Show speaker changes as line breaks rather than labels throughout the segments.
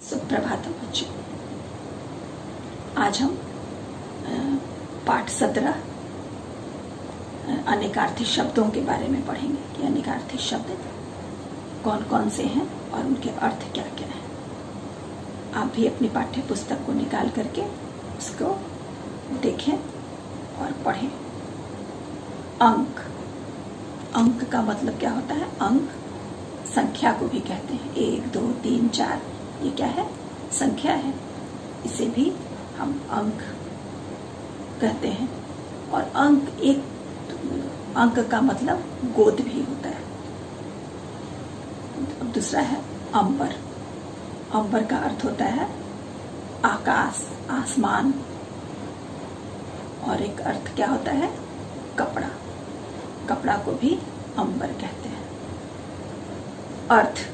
सुप्रभातम बच्चों। आज हम पाठ 17 अनेकार्थी शब्दों के बारे में पढ़ेंगे कि अनेकार्थी शब्द कौन कौन से हैं और उनके अर्थ क्या क्या हैं। आप भी अपनी पाठ्य पुस्तक को निकाल करके उसको देखें और पढ़ें। अंक, अंक का मतलब क्या होता है? अंक संख्या को भी कहते हैं। 1, 2, 3, 4 ये क्या है? संख्या है। इसे भी हम अंक कहते हैं। और अंक का मतलब गोद भी होता है। अब दूसरा है अंबर। अंबर का अर्थ होता है आकाश, आसमान। और एक अर्थ क्या होता है? कपड़ा। कपड़ा को भी अंबर कहते हैं। अर्थ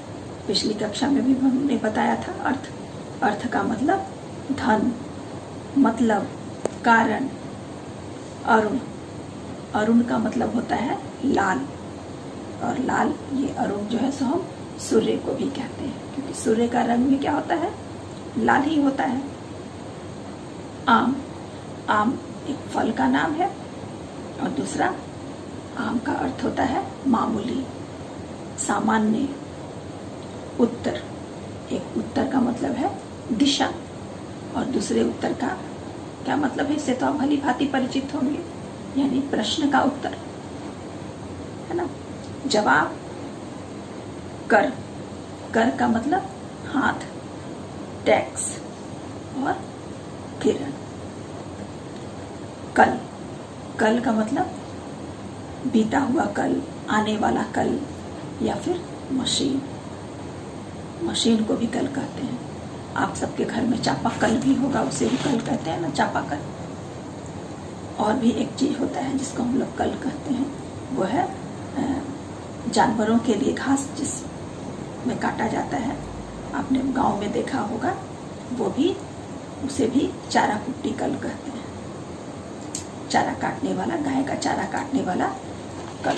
पिछली कक्षा में भी हमने बताया था। अर्थ का मतलब धन, मतलब, कारण। अरुण, अरुण का मतलब होता है लाल। और लाल, ये अरुण जो है सो हम सूर्य को भी कहते हैं, क्योंकि सूर्य का रंग भी क्या होता है? लाल ही होता है। आम, आम एक फल का नाम है। और दूसरा, आम का अर्थ होता है मामूली, सामान्य। उत्तर, एक उत्तर का मतलब है दिशा। और दूसरे उत्तर का क्या मतलब है? इससे तो आप भली भांति परिचित होंगे, यानी प्रश्न का उत्तर, है ना। जवाब, कर, कर का मतलब हाथ, टैक्स। और किरण, कल, कल का मतलब बीता हुआ कल, आने वाला कल। या फिर मशीन, मशीन को भी कल कहते हैं। आप सबके घर में चापाकल भी होगा, उसे भी कल कहते हैं ना, चापाकल। और भी एक चीज होता है जिसको हम लोग कल कहते हैं, वो है जानवरों के लिए घास जिसमें काटा जाता है। आपने गांव में देखा होगा, वो भी, उसे भी चारा कुट्टी कल कहते हैं। चारा काटने वाला, गाय का चारा काटने वाला कल।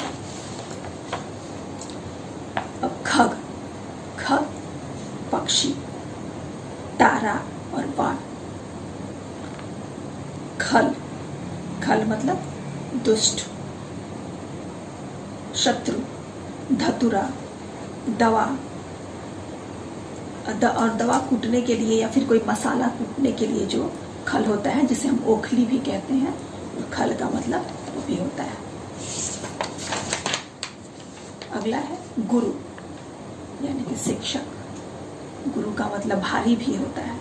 अब खग, खग पक्षी, तारा और बाण। खल, खल मतलब दुष्ट, शत्रु, धतुरा, दवा। और दवा कूटने के लिए या फिर कोई मसाला कूटने के लिए जो खल होता है, जिसे हम ओखली भी कहते हैं, और खल का मतलब वो भी होता है। अगला है गुरु, यानी कि शिक्षक। गुरु का मतलब भारी भी होता है।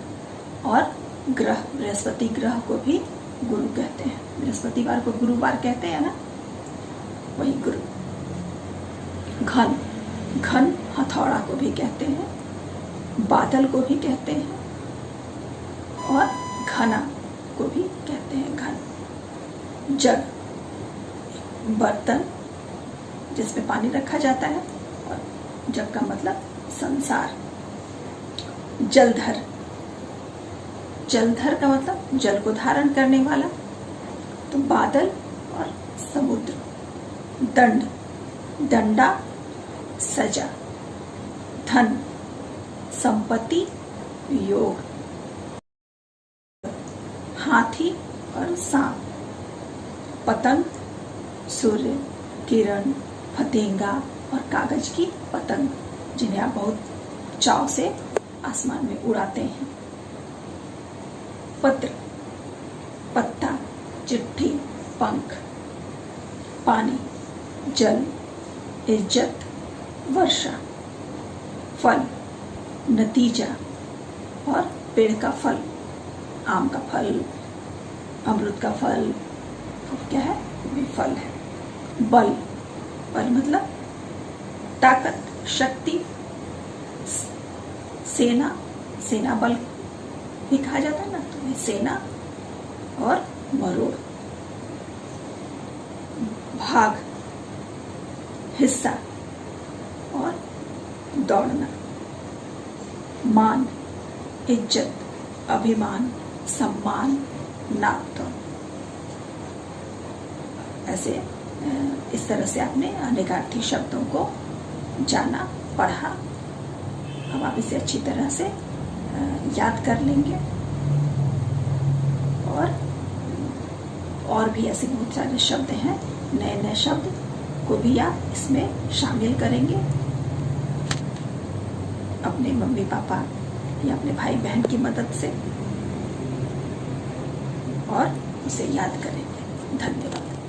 और ग्रह, बृहस्पति ग्रह को भी गुरु कहते हैं। बृहस्पतिवार को गुरुवार कहते हैं ना, वही गुरु। घन, घन हथौड़ा को भी कहते हैं, बादल को भी कहते हैं, और घना को भी कहते हैं, घन। जग, बर्तन जिसमें पानी रखा जाता है, और जग का मतलब संसार। जलधर, जलधर का मतलब जल को धारण करने वाला, तो बादल और समुद्र। दंड, दंडा, सजा। धन, संपत्ति, योग। हाथी और सांप। पतंग, सूर्य, किरण, फतिंगा और कागज की पतंग, जिन्हें आप बहुत चाव से आसमान में उड़ाते हैं। पत्र, पत्ता, चिट्ठी, पंख। पानी, जल, इज्जत, वर्षा। फल, नतीजा और पेड़ का फल। आम का फल, अमरूद का फल, क्या है? वो भी फल है। बल, बल मतलब ताकत, शक्ति। सेना, सेना बल भी कहा जाता है ना, तो सेना। और मरोड़, भाग, हिस्सा और दौड़ना। मान, इज्जत, अभिमान, सम्मान, नापतोल। ऐसे इस तरह से आपने अनेकार्थी शब्दों को जाना, पढ़ा। अब आप इसे अच्छी तरह से याद कर लेंगे। और भी ऐसे बहुत सारे शब्द हैं, नए नए शब्द को भी आप इसमें शामिल करेंगे अपने मम्मी पापा या अपने भाई बहन की मदद से, और उसे याद करेंगे। धन्यवाद।